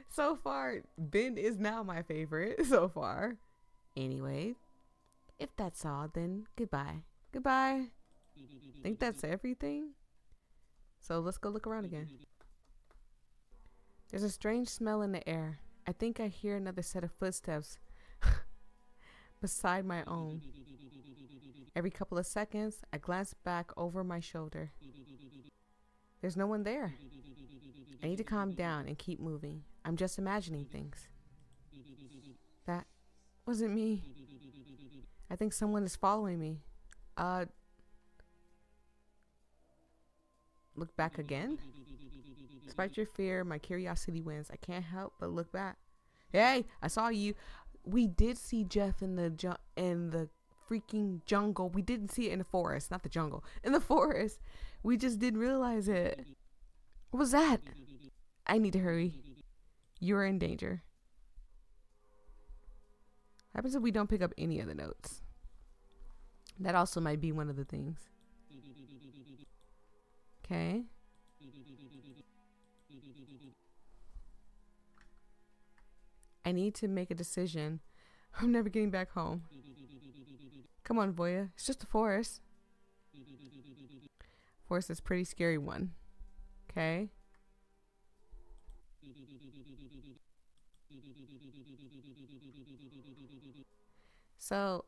So far, Ben is now my favorite so far. Anyway, if that's all, then goodbye. Goodbye. Think that's everything? So let's go look around again. There's a strange smell in the air. I think I hear another set of footsteps beside my own. Every couple of seconds, I glance back over my shoulder. There's no one there. I need to calm down and keep moving. I'm just imagining things. That wasn't me. I think someone is following me. Look back again? Despite your fear, my curiosity wins. I can't help but look back. Hey, I saw you. We did see Jeff in the freaking jungle. We didn't see it in the forest, not the jungle. In the forest. We just didn't realize it. What was that? I need to hurry. You're in danger. What happens if we don't pick up any of the notes? That also might be one of the things. Okay. I need to make a decision. I'm never getting back home. Come on, Voyia. It's just a forest. Forest is a pretty scary one. Okay. So,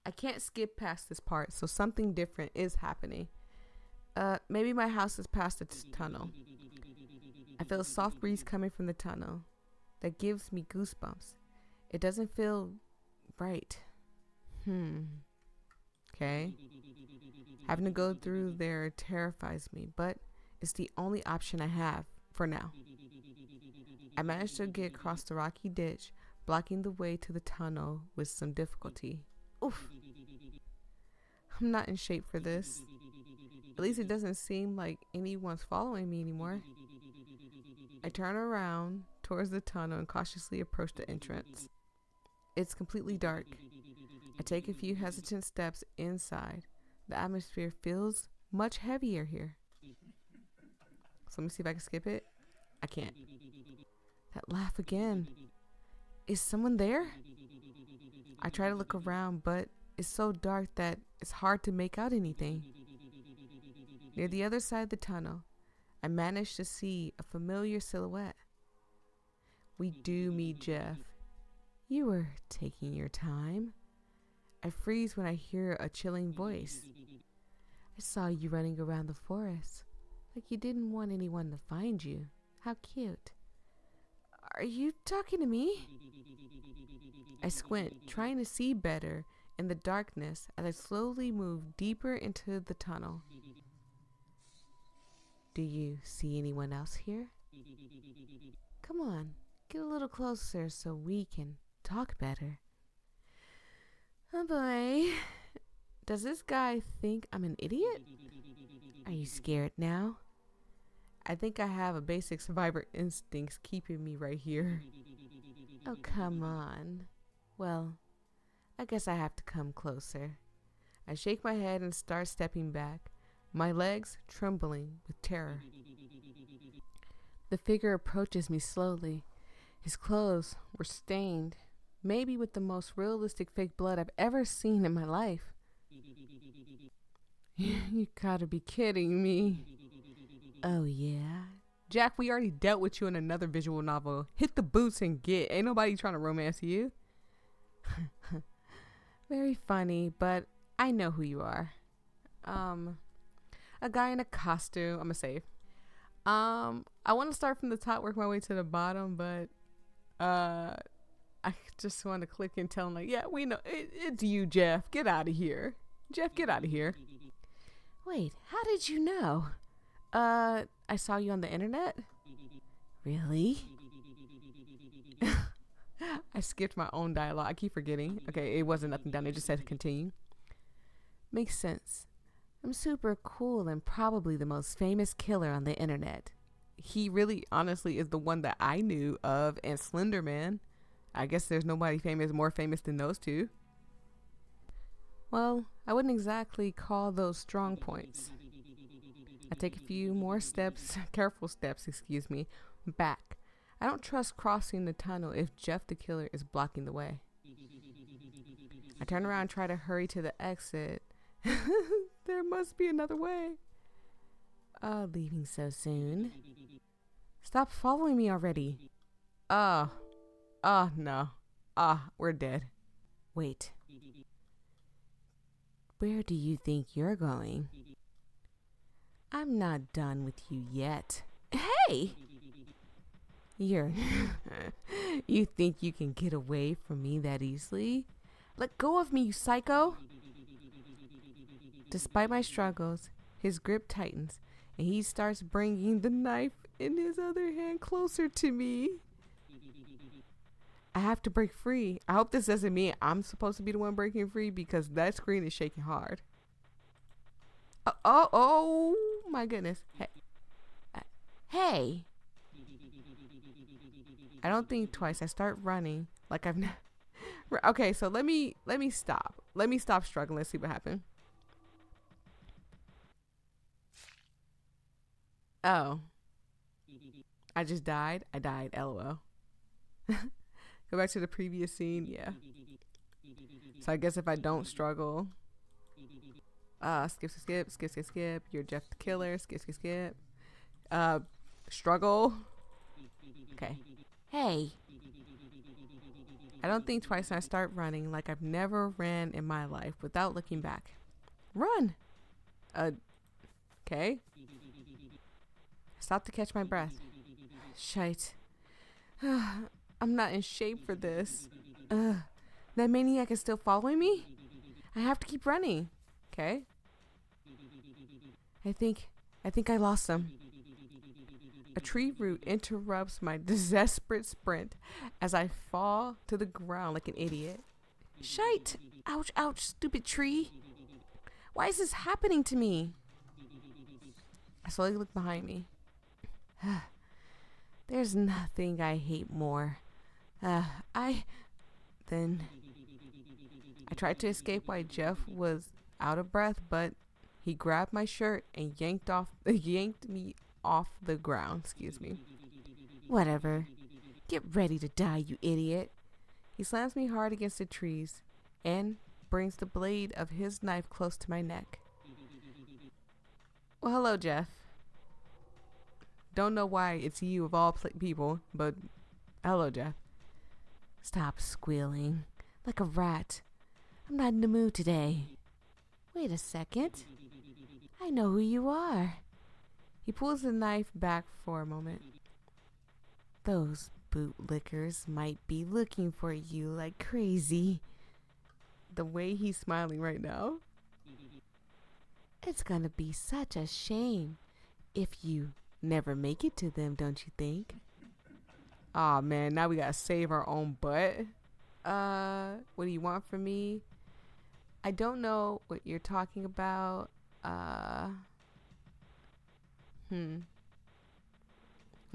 I can't skip past this part, so something different is happening. Maybe my house is past its tunnel. I feel a soft breeze coming from the tunnel that gives me goosebumps. It doesn't feel right. Okay. Having to go through there terrifies me, but it's the only option I have for now. I managed to get across the rocky ditch, blocking the way to the tunnel with some difficulty. Oof. I'm not in shape for this. At least it doesn't seem like anyone's following me anymore. I turn around towards the tunnel and cautiously approach the entrance. It's completely dark. I take a few hesitant steps inside. The atmosphere feels much heavier here. So let me see if I can skip it. I can't. That laugh again. Is someone there? I try to look around, but it's so dark that it's hard to make out anything. Near the other side of the tunnel, I manage to see a familiar silhouette. We do meet Jeff. You were taking your time. I freeze when I hear a chilling voice. I saw you running around the forest, like you didn't want anyone to find you. How cute. Are you talking to me? I squint, trying to see better in the darkness as I slowly move deeper into the tunnel. Do you see anyone else here? Come on, get a little closer so we can talk better. Oh boy. Does this guy think I'm an idiot? Are you scared now? I think I have a basic survivor instincts keeping me right here. Oh, come on. Well, I guess I have to come closer. I shake my head and start stepping back, my legs trembling with terror. The figure approaches me slowly. His clothes were stained, maybe with the most realistic fake blood I've ever seen in my life. You gotta be kidding me. Oh, yeah? Jack, we already dealt with you in another visual novel. Hit the boots and get. Ain't nobody trying to romance you. Very funny, but I know who you are. A guy in a costume. I'm gonna save. I want to start from the top, work my way to the bottom, but I just want to click and tell him, like, yeah, we know it's you, Jeff. Get out of here. Jeff, get out of here. Wait, how did you know? I saw you on the internet. Really? I skipped my own dialogue. I keep forgetting. Okay, it wasn't nothing done. It just said continue. Makes sense. I'm super cool and probably the most famous killer on the internet. He really, honestly, is the one that I knew of, and Slender Man. I guess there's nobody more famous than those two. Well, I wouldn't exactly call those strong points. I take a few more steps, careful steps, back. I don't trust crossing the tunnel if Jeff the killer is blocking the way. I turn around and try to hurry to the exit. There must be another way. Leaving so soon. Stop following me already. No. We're dead. Wait. Where do you think you're going? I'm not done with you yet. Hey! You think you can get away from me that easily? Let go of me, you psycho! Despite my struggles, his grip tightens, and he starts bringing the knife in his other hand closer to me. I have to break free. I hope this doesn't mean I'm supposed to be the one breaking free, because that screen is shaking hard. Oh my goodness. Hey. I don't think twice. I start running like I've Okay, so let me stop. Let me stop struggling. Let's see what happened. Oh. I just died. I died. LOL. Go back to the previous scene. Yeah. So I guess if I don't struggle. Skip. You're Jeff the killer. Skip. Struggle. Okay. Hey. I don't think twice and I start running like I've never ran in my life without looking back. Run. Okay. Stop to catch my breath. Shite. I'm not in shape for this. That maniac is still following me? I have to keep running. Okay. I think I lost him. A tree root interrupts my desperate sprint as I fall to the ground like an idiot. Shite! Ouch, stupid tree. Why is this happening to me? I slowly look behind me. There's nothing I hate more. I tried to escape while Jeff was out of breath, but he grabbed my shirt and yanked me off the ground. Whatever. Get ready to die, you idiot. He slams me hard against the trees and brings the blade of his knife close to my neck. Well, hello, Jeff. Don't know why it's you of all people, but hello, Jeff. Stop squealing like a rat. I'm not in the mood today. Wait a second. I know who you are. He pulls the knife back for a moment. Those bootlickers might be looking for you like crazy. The way he's smiling right now. It's gonna be such a shame if you never make it to them, don't you think? Aw, man, now we gotta save our own butt. What do you want from me? I don't know what you're talking about.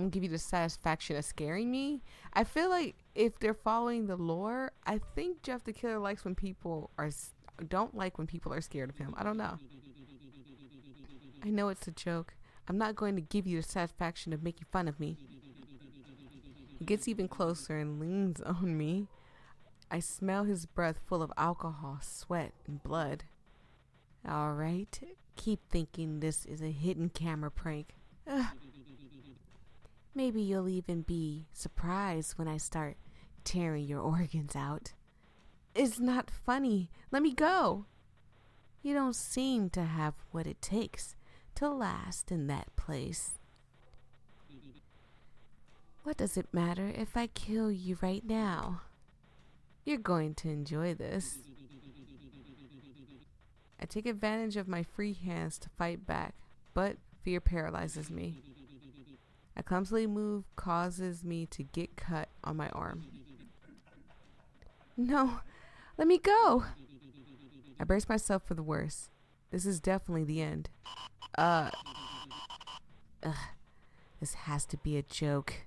I'm gonna give you the satisfaction of scaring me. I feel like if they're following the lore, I think Jeff the Killer likes when people don't like when people are scared of him. I don't know. I know it's a joke. I'm not going to give you the satisfaction of making fun of me. He gets even closer and leans on me. I smell his breath full of alcohol, sweat, and blood. All right, keep thinking this is a hidden camera prank. Ugh. Maybe you'll even be surprised when I start tearing your organs out. It's not funny. Let me go. You don't seem to have what it takes to last in that place. What does it matter if I kill you right now? You're going to enjoy this. I take advantage of my free hands to fight back, but fear paralyzes me. A clumsy move causes me to get cut on my arm. No, let me go. I brace myself for the worst. This is definitely the end. This has to be a joke.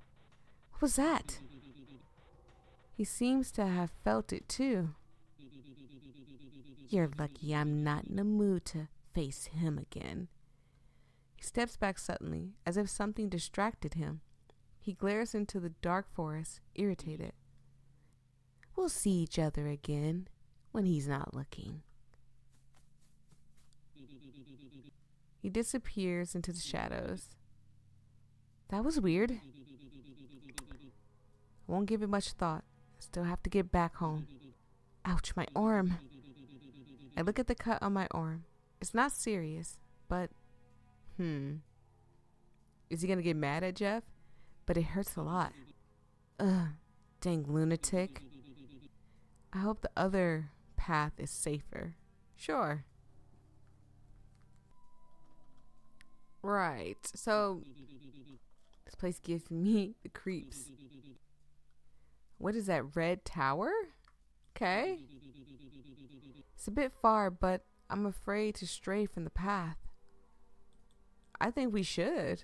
What was that? He seems to have felt it too. You're lucky I'm not in the mood to face him again. He steps back suddenly, as if something distracted him. He glares into the dark forest, irritated. We'll see each other again when he's not looking. He disappears into the shadows. That was weird. I won't give it much thought. I still have to get back home. Ouch, my arm. I look at the cut on my arm. It's not serious, but is he gonna get mad at Jeff? But it hurts a lot. Ugh, dang lunatic. I hope the other path is safer. Sure. Right, so this place gives me the creeps. What is that, red tower? Okay. It's a bit far, but I'm afraid to stray from the path. I think we should.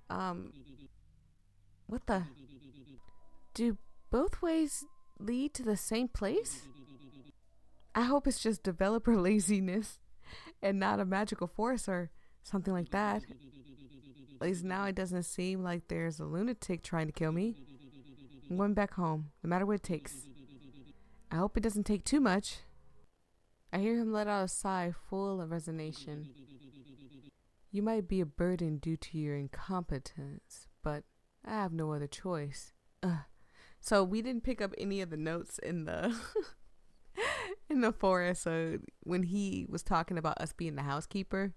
What the? Do both ways lead to the same place? I hope it's just developer laziness and not a magical force or something like that. At least now it doesn't seem like there's a lunatic trying to kill me. I'm going back home, no matter what it takes. I hope it doesn't take too much. I hear him let out a sigh full of resignation. You might be a burden due to your incompetence, but I have no other choice. So we didn't pick up any of the notes in the in the forest. So when he was talking about us being the housekeeper,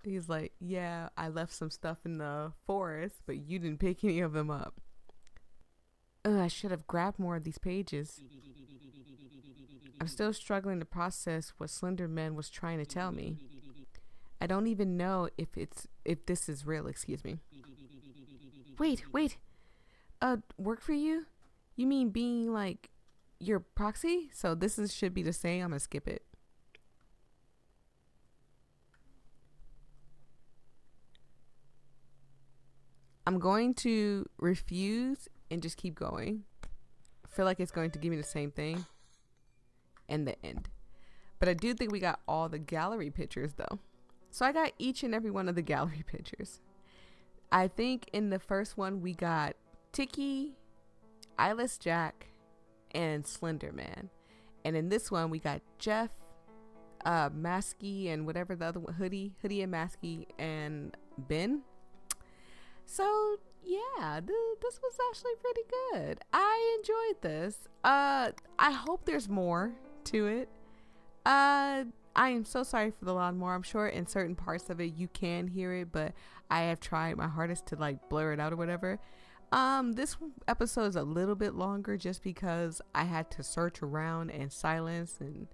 he's like, yeah, I left some stuff in the forest, but you didn't pick any of them up. I should have grabbed more of these pages. I'm still struggling to process what Slender Man was trying to tell me. I don't even know if this is real, excuse me. Wait. Work for you? You mean being like your proxy? So this should be the same. I'm gonna skip it. I'm going to refuse and just keep going. I feel like it's going to give me the same thing in the end. But I do think we got all the gallery pictures though. So I got each and every one of the gallery pictures. I think in the first one we got Tiki, Eyeless Jack, and Slender Man. And in this one we got Jeff, Masky, and whatever the other one, Hoodie and Masky, and Ben. So yeah, this was actually pretty good. I enjoyed this. I hope there's more to it. I am so sorry for the lawnmower. I'm sure in certain parts of it you can hear it, but I have tried my hardest to like blur it out or whatever. This episode is a little bit longer just because I had to search around and silence and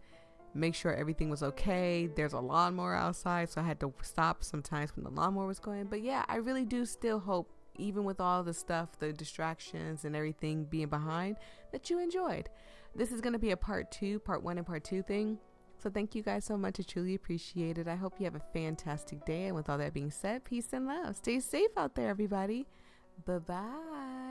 make sure everything was okay. There's a lawnmower outside, so I had to stop sometimes when the lawnmower was going. But yeah, I really do still hope, even with all the stuff, the distractions and everything being behind, that you enjoyed. This is going to be a part 1 and part 2 thing. So thank you guys so much. I truly appreciate it. I hope you have a fantastic day. And with all that being said, peace and love. Stay safe out there, everybody. Bye-bye.